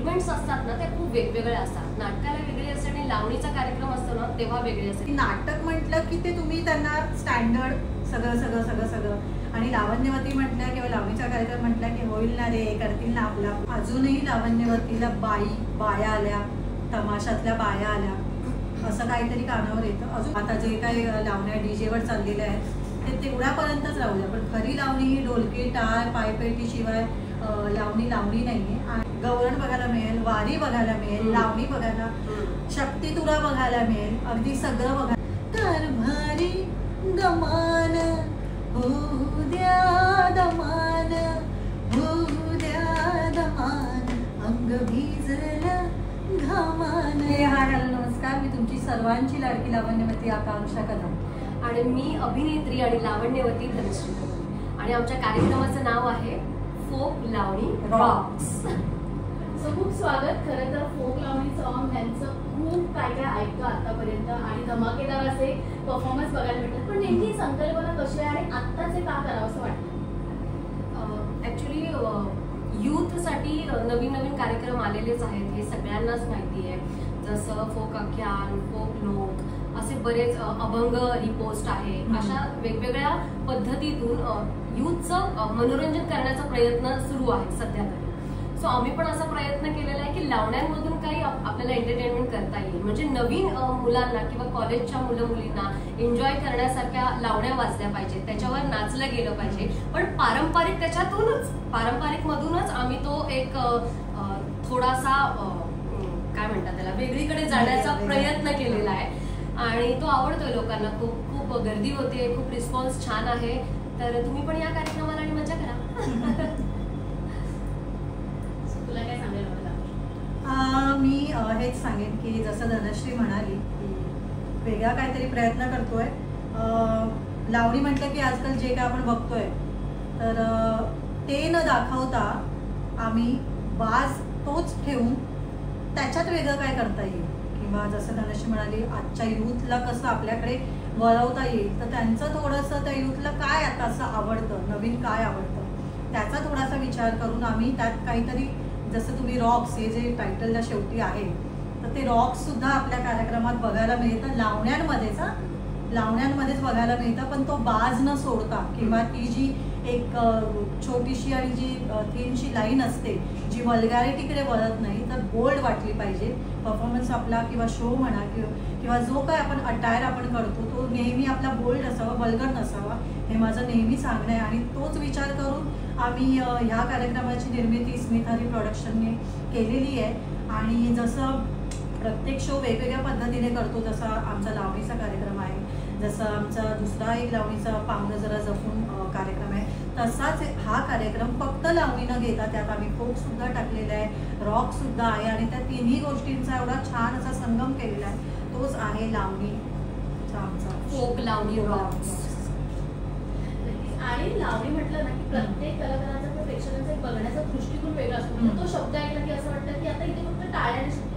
Events असतात ना ते खूप वेगवेगळे असतात. नाटकाला वेगळे असते आणि लावणीचा कार्यक्रम असतो ना तेव्हा वेगळे असते. नाटक म्हटलं की ते तुम्ही त्यांना स्टँडर्ड सगळं सगळं सगळं सगळं आणि लावण्यवती म्हटलं किंवा लावणीचा कार्यक्रम म्हटलं की होईल ना रे, करतील ना आपला. अजूनही लावण्यवतीला बाया आल्या, तमाशातल्या बाया आल्या असं काहीतरी कानावर येतं. अजून आता जे काही लावण्या डीजेवर चाललेल्या आहेत ते तेवढ्यापर्यंतच राहूया, पण खरी लावणी ही ढोलकी, टाळ, पायपेटी शिवाय लावणी नाहीये. गवळण बघायला मिळेल, वारी बघायला मिळेल, लावणी बघायला, शक्ती तुरा बघायला मिळेल, अगदी सगळं बघायला. कारभारी दमान होऊ द्या, दमान होऊ द्या, दमान अंग भिजलं घामान. हाय हॅलो नमस्कार, मी तुमची सर्वांची लाडकी लावण्यवती आकांक्षा कदम आणि मी अभिनेत्री आणि लावण्यवती धनश्री आणि आमच्या कार्यक्रमाचं नाव आहे फोक लावणी रॉक्स. खूप स्वागत. खरं तर फोक लावणी सॉन्ग यांचं खूप काय काय ऐकतो आतापर्यंत आणि धमाकेदार असे परफॉर्मन्स बघायला मिळतात, पण नेमकी संकल्पना कशी आहे आणि आत्ताचे का करावं असं वाटतं? ॲक्च्युली यूथसाठी नवीन नवीन कार्यक्रम आलेलेच आहेत, हे सगळ्यांनाच माहिती आहे. जसं फोक आख्यान, फोक लोक असे बरेच अभंग रिपोस्ट आहे. अशा वेगवेगळ्या पद्धतीतून यूथचं मनोरंजन करण्याचा प्रयत्न सुरू आहे सध्या तरी. सो आम्ही पण असा प्रयत्न केलेला आहे की लावण्यांमधून काही आपल्याला एंटरटेनमेंट करता येईल, म्हणजे नवीन मुलांना किंवा कॉलेजच्या मुलींना एन्जॉय करण्यासारख्या लावण्या वाजल्या पाहिजेत, त्याच्यावर नाचलं गेलं पाहिजे, पण पारंपरिक मधूनच आम्ही तो एक थोडासा काय म्हणतात त्याला वेगळीकडे जाण्याचा प्रयत्न केलेला आहे आणि तो आवडतोय लोकांना. खूप गर्दी होते, खूप रिस्पॉन्स छान आहे. तर तुम्ही पण या कार्यक्रमाला आणि मजा करा. तुला काय सांगायला? मी हेच सांगेन की जसं धनश्री म्हणाली की वेगळा काहीतरी प्रयत्न करतोय. लावणी म्हटलं की आजकाल जे काय आपण बघतोय तर ते न दाखवता आम्ही बाज तोच ठेवून त्याच्यात वेगळं काय करता येईल किंवा जसं धनश्री म्हणाली आजच्या यूथला कसं आपल्याकडे वळवता येईल, तर त्यांचं थोडंसं त्या यूथला काय आता असं आवडतं, नवीन काय आवडतं त्याचा थोडासा विचार करून आम्ही त्यात काहीतरी, जसं तुम्ही रॉक्स हे जे टायटलला शेवटी आहे तर ते रॉक्स सुद्धा आपल्या कार्यक्रमात बघायला मिळतं. लावण्यांमध्येच बघायला मिळतं, पण तो बाज न सोडता किंवा ती जी एक छोटीशी आणि जी थीनशी लाईन असते जी वल्गॅरिटीकडे वळत नाही, तर बोल्ड वाटली पाहिजे परफॉर्मन्स आपला किंवा शो म्हणा किंवा जो काय आपण अटायर आपण करतो तो नेहमी आपला बोल्ड असावा, वल्गर नसावा, हे माझं नेहमी सांगणं आहे. आणि तोच विचार करून आम्ही ह्या कार्यक्रमाची निर्मिती स्मितारी प्रोडक्शनने केलेली आहे. आणि जसं प्रत्येक शो वेगवेगळ्या पद्धतीने करतो, जसा आमचा लावणीचा कार्यक्रम आहे, जसं आमचा दुसरा एक लावणीचा पाहुणं जरा जपून कार्यक्रम आहे, तसाच हा कार्यक्रम फक्त लावणी न घेता त्यात आम्ही फोक सुद्धा टाकलेला आहे, रॉक सुद्धा आहे आणि त्या तिन्ही गोष्टींचा एवढा छान असा संगम केलेला आहे. तोच आहे लावणीचा आमचा फोक लावणी रॉक्स. आणि लावणी म्हटलं ना की प्रत्येक कलाकाराचा किंवा प्रेक्षकांचा एक बघण्याचा दृष्टिकोन वेगळा असतो. तो शब्द ऐकला की असं वाटतं की आता इथे फक्त टाळ्याने शिकतो,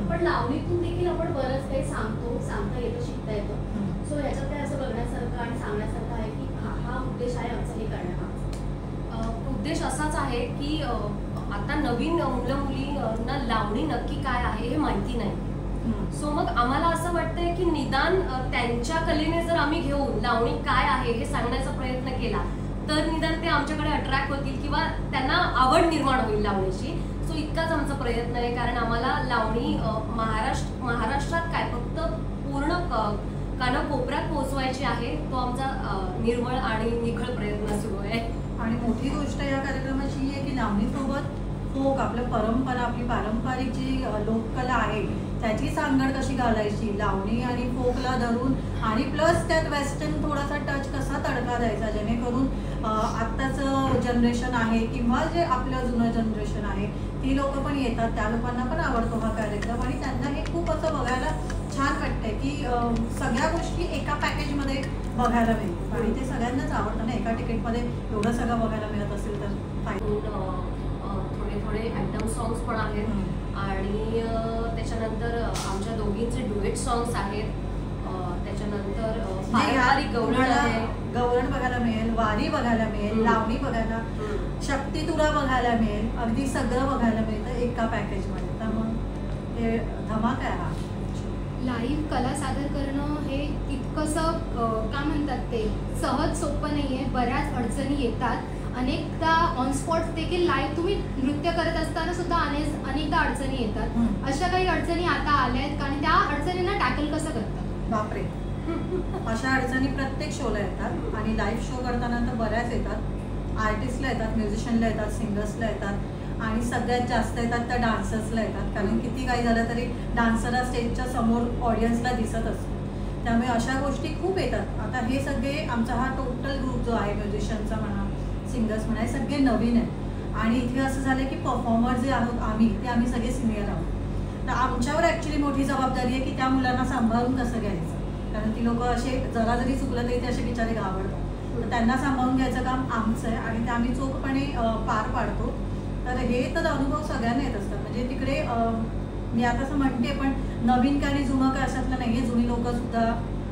पण लावणीतून देखील आपण बरंच काही सांगता येतं, शिकता येतं. सो ह्याच्यात काय असं बघण्यासारखं आणि सांगण्यासारखं आहे की हा उद्देश आहे आमचा हे करण्याचा. उद्देश असाच आहे की आता नवीन मुलींना लावणी नक्की काय आहे हे माहिती नाही. सो मग आम्हाला असं वाटतंय की निदान त्यांच्या कलेने जर आम्ही घेऊन लावणी काय आहे हे सांगण्याचा प्रयत्न केला तर निदान ते आमच्याकडे अट्रॅक्ट होतील किंवा त्यांना आवड निर्माण होईल लावणीची. सो इतकाच आमचा प्रयत्न आहे, कारण आम्हाला लावणी महाराष्ट्रात काय फक्त पूर्ण कानाकोपऱ्यात पोहोचवायची आहे. तो आमचा निर्मळ आणि निखळ प्रयत्न सुरू आहे. आणि मोठी गोष्ट या कार्यक्रमाची ही आहे की लावणीसोबत फोक आपलं परंपरा, आपली पारंपरिक जी लोककला आहे त्याची सांगड कशी घालायची, लावणी आणि फोकला धरून, आणि प्लस त्यात वेस्टर्न थोडासा टच कसा तडका द्यायचा, जेणेकरून आत्ताचं जनरेशन आहे किंवा जे आपलं जुनं जनरेशन आहे ती लोक पण येतात, त्या लोकांना पण आवडतो हा कार्यक्रम आणि त्यांना हे खूप असं बघायला छान वाटतंय की सगळ्या गोष्टी एका पॅकेजमध्ये बघायला मिळतात आणि ते सगळ्यांनाच आवडतं ना. एका तिकीटमध्ये एवढं सगळं बघायला मिळत असेल तर थोडे आयटम सॉंग्स पण आहेत आणि त्याच्यानंतर आमच्या दोघींचे डुएट सॉंग्स आहेत. त्याच्यानंतर गवळण बघायला मिळेल, वारी बघायला मिळेल, लावणी बघायला, शक्ती तुरा बघायला मिळेल, अगदी सगळं बघायला मिळतं एका एका पॅकेजमध्ये. तर मग हे धमाका आहे हा. लाईव्ह कला सादर करणं हे तितकंसं काय म्हणतात ते सहज सोपं नाही आहे. बऱ्याच अडचणी येतात. अनेकदा ऑन स्पॉट देखील लाईव्ह तुम्ही नृत्य करत असताना सुद्धा अनेकदा अडचणी येतात. अशा काही अडचणी आता आल्या आहेत आणि त्या अडचणींना टॅकल कसं करतात? बापरे, अशा अडचणी प्रत्येक शोला येतात आणि लाईव्ह शो करताना तर बऱ्याच येतात. आर्टिस्टला येतात, म्युझिशियनला येतात, सिंगर्सला येतात आणि सगळ्यात जास्त येतात त्या डान्सर्सला येतात. कारण किती काही झालं तरी डान्सर हा स्टेजच्या समोर ऑडियन्सला दिसत असतो. त्यामुळे अशा गोष्टी खूप येतात. आता हे सगळे आमचा हा टोटल ग्रुप जो आहे, म्युझिशियनचा म्हणा, सिंगर्स म्हणा, हे सगळे नवीन आहेत आणि इथे असं झालं की परफॉर्मर जे आहोत आम्ही सगळे सिनियर आहोत. तर आमच्यावर ॲक्च्युली मोठी जबाबदारी आहे की त्या मुलांना सांभाळून कसं घ्यायचं. कारण ती लोक असे जरा जरी चुकलं तरी ते असे बिचारे घाबरतात. तर त्यांना सांभाळून घ्यायचं काम आमचं आहे आणि ते आम्ही चोखपणे पार पाडतो. तर हे तर अनुभव सगळ्यांना येत असतात. म्हणजे तिकडे मी आता असं म्हणते, पण नवीन काय आणि जुनं काय अशातलं नाही आहे. जुनी लोकं सुद्धा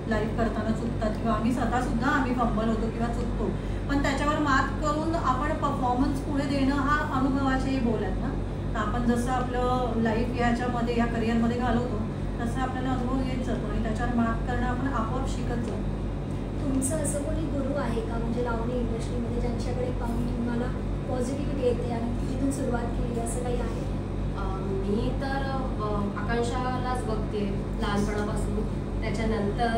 लाईव्ह करताना चुकतात किंवा आम्ही स्वतःसुद्धा आम्ही फंबल होतो किंवा चुकतो. पण त्याच्यावर मात करून आपण परफॉर्मन्स पुढे देणं हा अनुभवाचे बोल आहेत ना. तर आपण जसं आपलं लाईफ ह्याच्यामध्ये या करिअरमध्ये घालवतो तसं आपल्याला अनुभव येत जातो आणि त्याच्यावर मात करणं आपण आपोआप शिकत जातो. तुमचं असं कोणी गुरु आहे का, म्हणजे लावणी इंडस्ट्रीमध्ये ज्यांच्याकडे पाहून तुम्हाला पॉझिटिव्हिटी येते आणि तिथून सुरुवात केली, असं काही आहे? मी तर आकांक्षालाच बघते लहानपणापासून. त्याच्यानंतर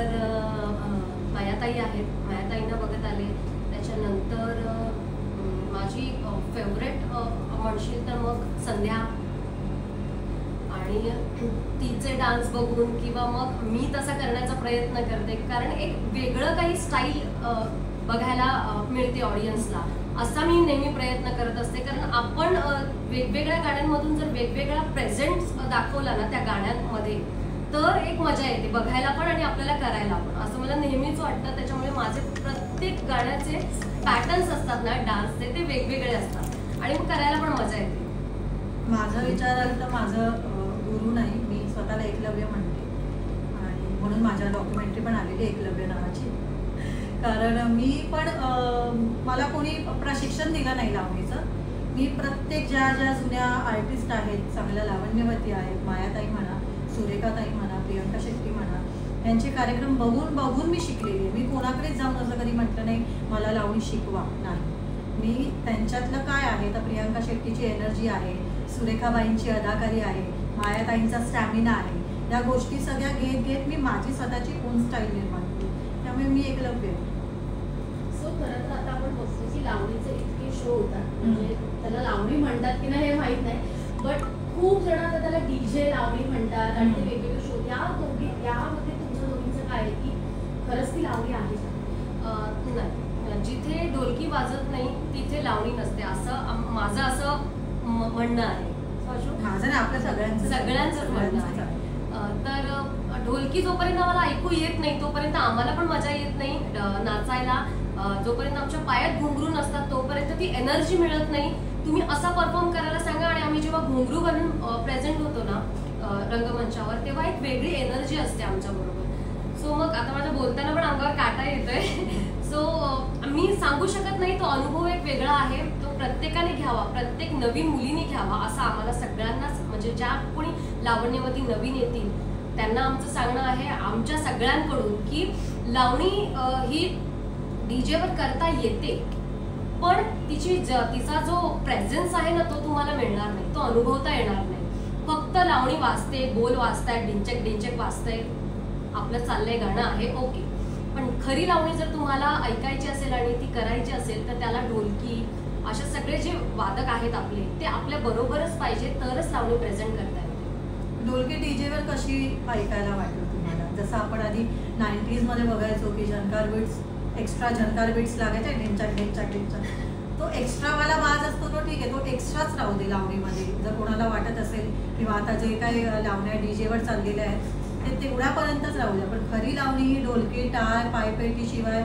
मायाताई आहेत, मायाताईंना बघत आले. त्याच्यानंतर माझी फेवरेट म्हणशील तर मग संध्या, आणि तिचे डान्स बघून किंवा मग मी तसा करण्याचा प्रयत्न करते. कारण एक वेगळं काही स्टाईल बघायला मिळते ऑडियन्सला, असा मी नेहमी प्रयत्न करत असते. कारण आपण वेगवेगळ्या गाण्यांमधून जर वेगवेगळा प्रेझेंट दाखवला ना त्या गाण्यांमध्ये, तर एक मजा येते बघायला पण आणि आपल्याला करायला पण, असं मला नेहमीच वाटतं. त्याच्यामुळे माझे प्रत्येक गाण्याचे पॅटर्न्स असतात ना डान्सचे, ते वेगवेगळे असतात आणि मग करायला पण मजा येते. माझा विचार आला तर माझं गुरु नाही, मी स्वतःला एकलव्य म्हणते आणि म्हणून माझ्या डॉक्युमेंटरी पण आलेली एकलव्य नावाची. कारण मी पण मला कोणी प्रशिक्षण दिलं नाही लावणीचं. मी प्रत्येक ज्या जुन्या आर्टिस्ट आहेत, चांगल्या लावण्यवती आहेत, मायाताई म्हणा, सुरेखाताई म्हणा, प्रियंका शेट्टी म्हणा, यांचे कार्यक्रम बघून मी शिकलेली आहे. मी कोणाकडेच जाऊन असं कधी म्हटलं नाही मला लावणी शिकवा, नाही. मी त्यांच्यातलं काय आहे तर प्रियंका शेट्टीची एनर्जी आहे, सुरेखाबाईंची अदाकारी आहे, मायाताईंचा स्टॅमिना आहे, या गोष्टी सगळ्या घेत मी माझी स्वतःची ओन स्टाईल निर्माण केली. त्यामुळे मी एकलव्य. सो खरं तर आता आपण बघतो की लावणीचे इतके शो होतात, म्हणजे त्याला लावणी म्हणतात की नाही हे माहीत नाही, बट खूप जण आता त्याला डीजे लावणी म्हणतात आणि ते वेगवेगळे शो. यामध्ये तुमच्या दोघींचं काय आहे की खरंच ती लावणी आहे? नाही, जिथे ढोलकी वाजत नाही तिथे लावणी नसते, असं माझं असं म्हणणं आहे. माझं नाही, आपल्या सगळ्यांचंच म्हणणं आहे. तर ढोलकी जोपर्यंत आम्हाला ऐकू येत नाही तोपर्यंत आम्हाला पण मजा येत नाही नाचायला. जोपर्यंत आमच्या पायात घुंगरू नसतात तोपर्यंत ती एनर्जी मिळत नाही. तुम्ही असा परफॉर्म करायला सांगा आणि आम्ही जेव्हा घुंगरू घालून प्रेझेंट होतो ना रंगमंचावर, तेव्हा एक वेगळी एनर्जी असते आमच्या बरोबर. सो मग आता माझ्या बोलताना पण अंगावर काटा येतोय. सो मी सांगू शकत नाही, तो अनुभव एक वेगळा आहे, तो प्रत्येकाने घ्यावा, प्रत्येक नवीन मुलीने घ्यावा, असं आम्हाला सगळ्यांनाच, म्हणजे ज्या कोणी लावण्यवती नवीन येतील त्यांना आमचं सांगणं आहे आमच्या सगळ्यांकडून की लावणी ही डीजेवर करता येते, पण तिचा जो प्रेझेन्स आहे ना तो तुम्हाला मिळणार नाही, तो अनुभवता येणार नाही. फक्त लावणी वाजते, बोल वाजतायत, डिंचक वाजतंय, आपलं चाललंय गाणं आहे, ओके. पण खरी लावणी जर तुम्हाला ऐकायची असेल आणि ती करायची असेल तर त्याला ढोलकी, अशा सगळे जे वादक आहेत आपले, ते आपल्या बरोबरच पाहिजे, तरच लावणी प्रेझेंट करता येते. ढोलकी डीजेवर कशी ऐकायला वाटलं तुम्हाला? जसं आपण आधी 90s मध्ये बघायचो की झनकार बीट्स, एक्स्ट्रा झनकार बीट्स लागायचे, ढिंचक, तो एक्स्ट्रावाला वाज असतो तो ठीक आहे, तो एक्स्ट्राच राहू दे लावणीमध्ये. जर कोणाला वाटत असेल किंवा आता जे काही लावण्या डीजेवर चाललेल्या आहेत ते तेवढ्यापर्यंतच राहू द्या. पण खरी लावणी ही ढोलकी, टाळ, पायपेटीशिवाय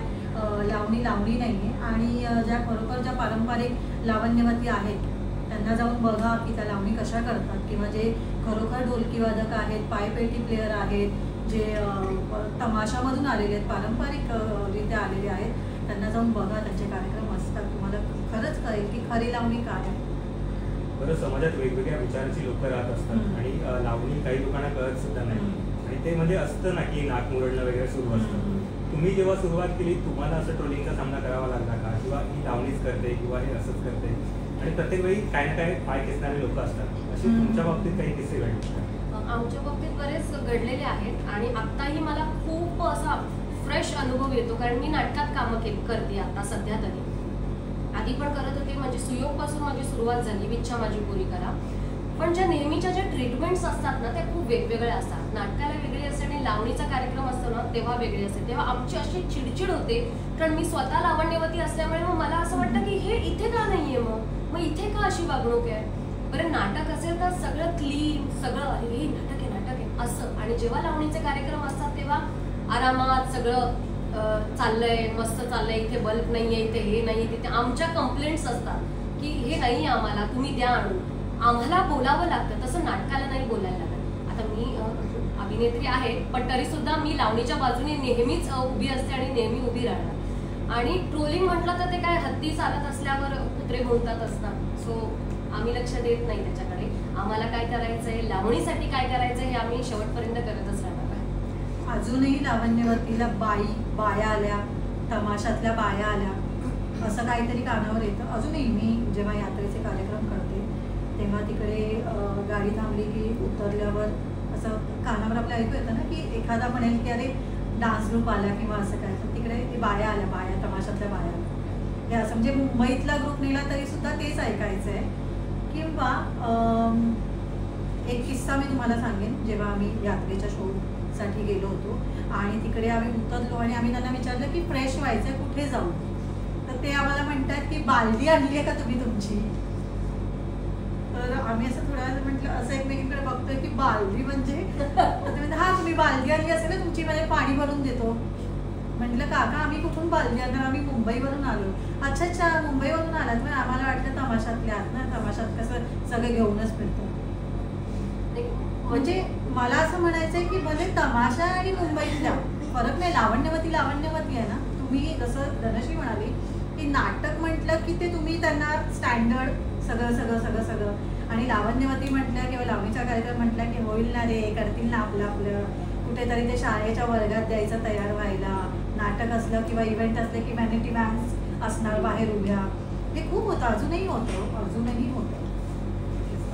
लावणी नाही आहे. आणि ज्या खरोखर ज्या पारंपरिक लावण्यवती आहेत त्यांना जाऊन बघा की त्या लावणी कशा करतात, किंवा जे खरोखर ढोलकीवादक आहेत, पायपेटी प्लेयर आहेत, जे तमाशामधून आलेले आहेत, पारंपरिक रित्या आलेले आहेत, त्यांना जाऊन बघा, त्यांचे कार्यक्रम असतात. तुम्हाला खरंच कळेल की खरी लावणी काय आहे. बरं, समाजात वेगवेगळ्या विचाराची लोक राहत असतात आणि लावणी काही लोकांना कळत सुद्धा नाही आणि ते म्हणजे असतं ना की नाक मुरडणं वगैरे सुरू असतं. तुम्ही जेव्हा सुरुवात केली तुम्हाला असं ट्रोलिंगचा सामना करावा लागला का, किंवा ही लावणीच करते किंवा हे असंच करते, आणि प्रत्येक वेळी काय ना काय पाय खेचणारे लोक असतात, असे तुमच्या बाबतीत काही किस्से घडले? आमच्या बाबतीत बरेच घडलेले आहेत आणि आत्ताही मला खूप असा फ्रेश अनुभव येतो, कारण मी नाटकात कामं करते आता सध्या तरी. आधी पण करत होते, म्हणजे सुयोगपासून माझी सुरुवात झाली, इच्छा माझी पुरी करा. पण ज्या नेहमीच्या ज्या ट्रीटमेंट्स असतात ना त्या खूप वेगवेगळ्या असतात. नाटकाला वेगळी असते आणि लावणीचा कार्यक्रम असतो ना तेव्हा वेगळी असते. तेव्हा आमची अशी चिडचिड होते, कारण मी स्वतः लावण्यवती असल्यामुळे मग मला असं वाटतं की हे इथे का नाहीये, मग इथे का अशी वागणूक आहे. बरं, नाटक असेल तर सगळं क्लीन, सगळं हे नाटक आहे असं, आणि जेव्हा लावणीचे कार्यक्रम असतात तेव्हा आरामात सगळं चाललंय, मस्त चाललंय, इथे बल्ब नाहीये, इथे हे नाही, तिथे आमच्या कंप्लेंट्स असतात की हे नाही आम्हाला, तुम्ही द्या आणून. आम्हाला बोलावं लागतं, तसं नाटकाला नाही बोलायला लागत. आता मी अभिनेत्री आहे, पण तरी सुद्धा मी लावणीच्या बाजूने नेहमीच उभी असते आणि नेहमी उभी राहणार. आणि ट्रोलिंग म्हटलं तर ते काय हत्ती चालत असल्यावर कुत्रे भोंगतात असतात. सो आम्ही लक्ष देत नाही त्याच्याकडे. आम्हाला काय करायचंय, लावणीसाठी काय करायचंय हे आम्ही शेवटपर्यंत करतच राहणार. अजूनही लावण्यवतीला बाया आल्या, तमाशातल्या बाया आल्या असं काहीतरी कानावर येतं. अजूनही मी जेव्हा यात्रेचे कार्यक्रम करते तेव्हा तिकडे गाडी थांबली की उतरल्यावर असं कानावर आपल्या ऐकू येतं ना की एखादा म्हणेल की अरे डान्स ग्रुप आला किंवा असं काय, तर तिकडे बाया आल्या, बाया तमाशातल्या बाया आल्या, हे असं म्हणजे मुंबईतला ग्रुप नेला तरी सुद्धा तेच ऐकायचं आहे. किंवा एक किस्सा मी तुम्हाला सांगेन. जेव्हा आम्ही यात्रेच्या शोसाठी गेलो होतो आणि तिकडे आम्ही उतरलो आणि आम्ही त्यांना विचारलं की फ्रेश व्हायचं कुठे जाऊ, तर ते आम्हाला म्हणतात की बालदी आणली आहे का तुम्ही तुमची. तर आम्ही असं थोड्या वेळा म्हटलं, असं एकमेकींकडे बघतोय की बालदी म्हणजे हा तुम्ही बालदी आणली असेल ना तुमची, म्हणजे पाणी भरून देतो. म्हटलं काका आम्ही कुठून बालदी आणणार, आम्ही मुंबईवरून आलो. अच्छा मुंबईवरून आलात, मग आम्हाला वाटलं तमाशातले आहात ना, तमाशात कसं सगळं घेऊनच फिरतो. म्हणजे मला असं म्हणायचंय की भले तमाशा आणि मुंबईतल्या फरक नाही, लावण्यवती आहे ना. तुम्ही जसं धनश्री म्हणाली की नाटक म्हटलं की ते तुम्ही त्यांना स्टँडर्ड सगळं आणि लावण्यवती म्हटलं किंवा लावणीचा कार्यक्रम म्हटला की होईल ना रे, करतील ना आपलं कुठेतरी ते शाळेच्या वर्गात द्यायचं तयार व्हायला. नाटक असलं किंवा इव्हेंट असले की व्हॅनिटी वॅन्स असणार बाहेर उभ्या, हे खूप होतं, अजूनही होतं.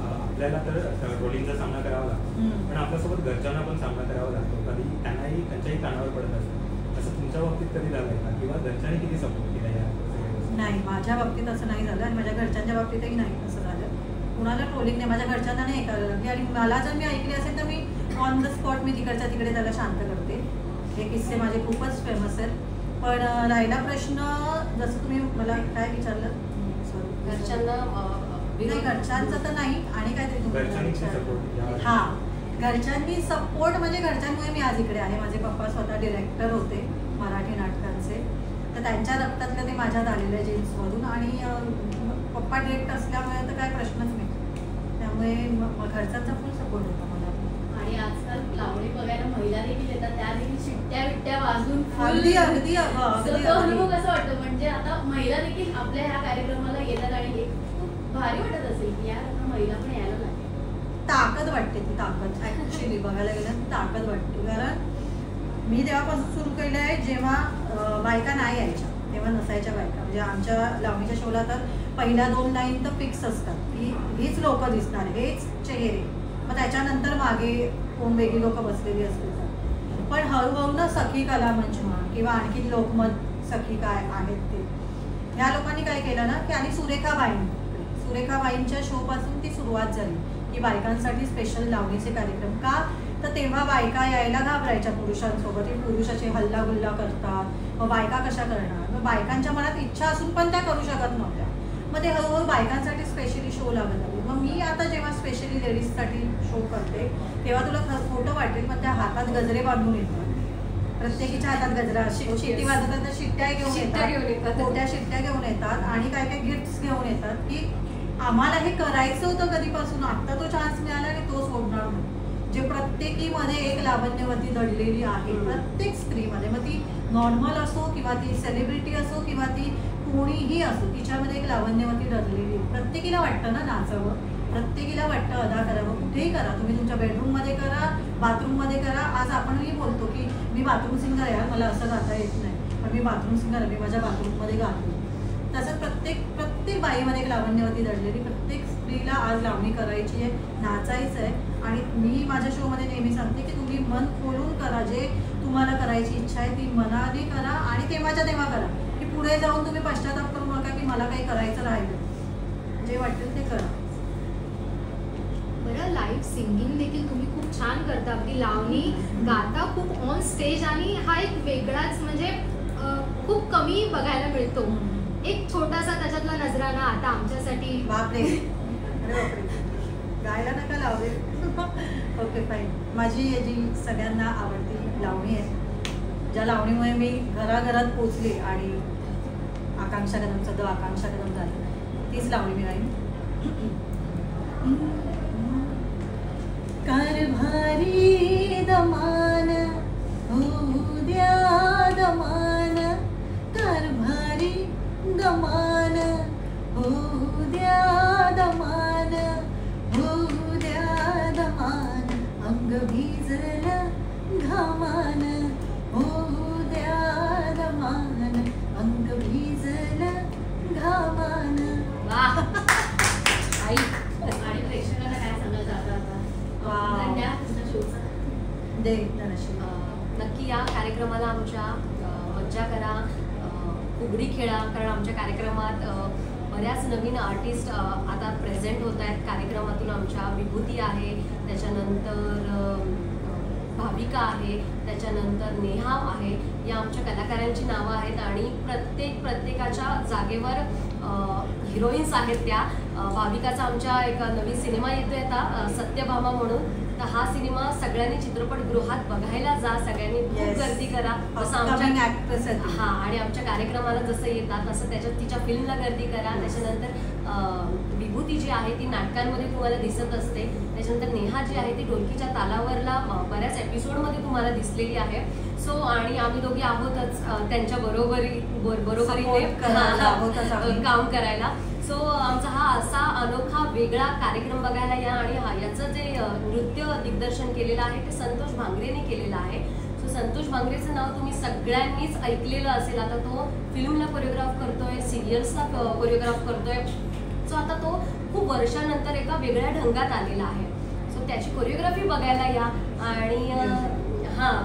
आपल्याला तर ट्रोलिंगचा सामना करावा लागतो, पण आपल्यासोबत घरच्यांना पण सामना करावा लागतो. कधी त्यांच्याही कानावर पडत असतं. असं तुमच्या बाबतीत कधी झालंय का, किंवा घरच्यांनी किती सपोर्ट केला या? नाही, माझ्या बाबतीत असं नाही झालं आणि माझ्या घरच्यांच्या बाबतीतही नाही असं झालं. कुणाला ट्रोलिंग नाही, माझ्या घरच्यांना नाही करायला लागली. आणि मला जर मी ऐकले असेल तर मी ऑन द स्पॉट मी तिकडच्या तिकडे त्याला शांत करते. हे किस्से माझे खूपच फेमस आहेत. पण राहिला प्रश्न जसं तुम्ही मला काय विचारलं, सॉरी, घरच्यांना नाही घरच्यांचं तर नाही, आणि काहीतरी तुम्ही हा घरच्यांनी सपोर्ट म्हणजे घरच्यांमुळे मी आज इकडे आहे. माझे पप्पा स्वतः डिरेक्टर होते मराठी नाटकांचे, तर त्यांच्या रक्तातलं ते माझ्यात आलेलं आहे जीन्समधून. आणि पप्पा डिरेक्टर असल्यामुळे तर काय प्रश्नच नाही, त्यामुळे घरच्यांचा फुल सपोर्ट होता मला. आणि आजकाल लावणी बघायला महिला देखील येतात, त्या देखील शिट्ट्या बिट्ट्या वाजून अगदी अनुभव कसा वाटतो. म्हणजे आता महिला देखील आपल्या ह्या कार्यक्रमाला येतात आणि खूप भारी वाटत असेल की यार आता महिला पण यायला लागेल. ताकद वाटते, ती ताकद ऍक्च्युली बघायला गेलं ताकद वाटते. कारण मी तेव्हापासून सुरू केलं आहे जेव्हा बायका नाही यायच्या, तेव्हा नसायच्या बायका. म्हणजे आमच्या लावणीच्या शोला तर पहिल्या 2 लाईन तर फिक्स असतात की हीच लोक दिसणार, हेच चेहरे. मग त्याच्यानंतर मागे कोण वेगळी लोक बसलेली असतील. पण हळूहळू ना सखी कला मंच म्हणा किंवा आणखी लोकमत सखी काय आहेत ते, ह्या लोकांनी काय केलं ना की आणि सुरेखाबाईंच्या शो पासून ती सुरुवात झाली की बायकांसाठी स्पेशल लावणीचे कार्यक्रम. का तर तेव्हा बायका यायला घाबरायच्या पुरुषांसोबत, पुरुषाचे हल्लागुल्ला करतात, मग बायका कशा करणार. मग बायकांच्या मनात इच्छा असून पण त्या करू शकत नव्हत्या. मग ते हळूहळू बायकांसाठी स्पेशली शो लागत आले. मग मी आता जेव्हा स्पेशली लेडीजसाठी शो करते तेव्हा तुला फोटो वाटेल, मग त्या हातात गजरे बांधून येतात, प्रत्येकीच्या हातात गजरा, शेती वाजवतात तर शिट्ट्या घेऊन येतात, मोठ्या शिट्ट्या घेऊन येतात आणि काय काय गिफ्ट्स घेऊन येतात की आम्हाला हे करायचं होतं कधीपासून, आत्ता तो चान्स मिळाला आणि तो सोडणार नाही. जे प्रत्येकीमध्ये एक लावण्यवती दडलेली आहे, प्रत्येक स्त्रीमध्ये, मग ती नॉर्मल असो किंवा ती सेलिब्रिटी असो किंवा ती कोणीही असो, तिच्यामध्ये एक लावण्यवती दडलेली. प्रत्येकीला वाटतं ना नाचावं, प्रत्येकीला वाटतं अदा करावं, कुठेही करा तुम्ही, तुमच्या बेडरूममध्ये करा, बाथरूममध्ये करा. आज आपणही बोलतो की मी बाथरूम सिंगर आहे, मला असं गाता येत नाही, पण मी बाथरूम सिंगर आहे, मी माझ्या बाथरूममध्ये गातो. तसंच प्रत्येक बाईमध्ये एक लावण्यवती दडलेली, प्रत्येक स्त्रीला आज लावणी करायची आहे, नाचायचं आहे. आणि मी माझ्या शोमध्ये नेहमी सांगते की तुम्ही मन खोलून करा, जे तुम्हाला करायची इच्छा आहे ती मनाने करा आणि तेव्हाच्या तेव्हा करा, की पुढे जाऊन तुम्ही पश्चाताप करू नका की मला काही करायचं राहिलं. जे वाटेल ते करा. बरं, लाईव्ह सिंगिंग देखील तुम्ही खूप छान करता, अगदी लावणी गाता खूप ऑन स्टेज, आणि हा एक वेगळाच म्हणजे खूप कमी बघायला मिळतो. एक छोटासा त्याच्यातला नजराना आता आमच्यासाठी. बापरे, अरे बापरे, गायला नका लावले. Okay fine. माझी जी सगळ्यांना आवडती लावणी आहे, ज्या लावणीमुळे मी घराघरात पोचले आणि आकांक्षा कदमचा द आकांक्षा कदम झाली, तीच लावणी मी गाईन. कारभारी दमान होऊ द्या दमान, कारभारी दमान होऊ द्या दमान, होऊ द्या दमान, अंग भिजलं घामान, होऊ द्या दमान, अंग भिजलं घामान. आई आणि प्रेक्षकांना काय सांगायला जाता दे धनश्री. नक्की या कार्यक्रमाला आमच्या मज्जा करा, फुगडी खेळा, कारण आमच्या कार्यक्रमात बऱ्याच नवीन आर्टिस्ट आता प्रेझेंट होत आहेत कार्यक्रमातून. आमच्या विभूती आहे, त्याच्यानंतर भाविका आहे, त्याच्यानंतर नेहा आहे, या आमच्या कलाकारांची नावं आहेत. आणि प्रत्येकाच्या जागेवर हिरोईन्स आहेत. त्या भाविकाचा आमच्या एक नवीन सिनेमा येतोय आता, सत्यभामा म्हणून. तर हा सिनेमा सगळ्यांनी चित्रपटगृहात बघायला जा, सगळ्यांनी खूप गर्दी करा. जसं आमच्या ऍक्ट्रेस आहे हा, आणि आमच्या कार्यक्रमाला जसं येतात तसं त्याच्यात तिच्या फिल्मला गर्दी करा. त्याच्यानंतर विभूती जी आहे ती नाटकांमध्ये तुम्हाला दिसत असते. त्याच्यानंतर नेहा जी आहे ती ढोलकीच्या तालावरला बऱ्याच एपिसोडमध्ये तुम्हाला दिसलेली आहे. सो आणि आम्ही दोघी आहोतच त्यांच्या बरोबरीने काम करायला. सो आमचा हा असा अनोखा वेगळा कार्यक्रम बघायला या. आणि याचं जे नृत्य दिग्दर्शन केलेलं आहे ते संतोष भांगरेने केलेलं आहे. सो संतोष भांगरेचं नाव तुम्ही सगळ्यांनीच ऐकलेलं असेल. आता तो फिल्मला कोरिओग्राफ करतोय, सिरियल्सला कोरिओग्राफ करतोय. सो आता तो खूप वर्षानंतर एका वेगळ्या ढंगात आलेला आहे. सो त्याची कोरिओग्राफी बघायला या. आणि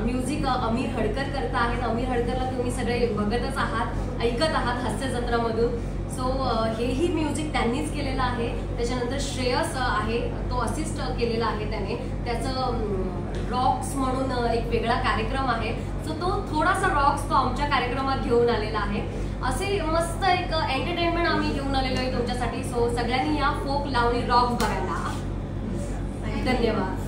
म्युझिक अमीर हडकर करता आहेत. अमीर हडकरला तुम्ही सगळे बघतच आहात, ऐकत आहात हास्य जत्रामधून. सो हेही म्युझिक त्यांनीच केलेलं आहे. त्याच्यानंतर श्रेयस आहे, तो असिस्ट केलेला आहे त्याने. त्याचं रॉक्स म्हणून एक वेगळा कार्यक्रम आहे. सो तो थोडासा रॉक्स तो आमच्या कार्यक्रमात घेऊन आलेला आहे. असे मस्त एक एंटरटेनमेंट आम्ही घेऊन आलेलो आहे तुमच्यासाठी. सो सगळ्यांनी या फोक लावणी रॉक बघायला. धन्यवाद.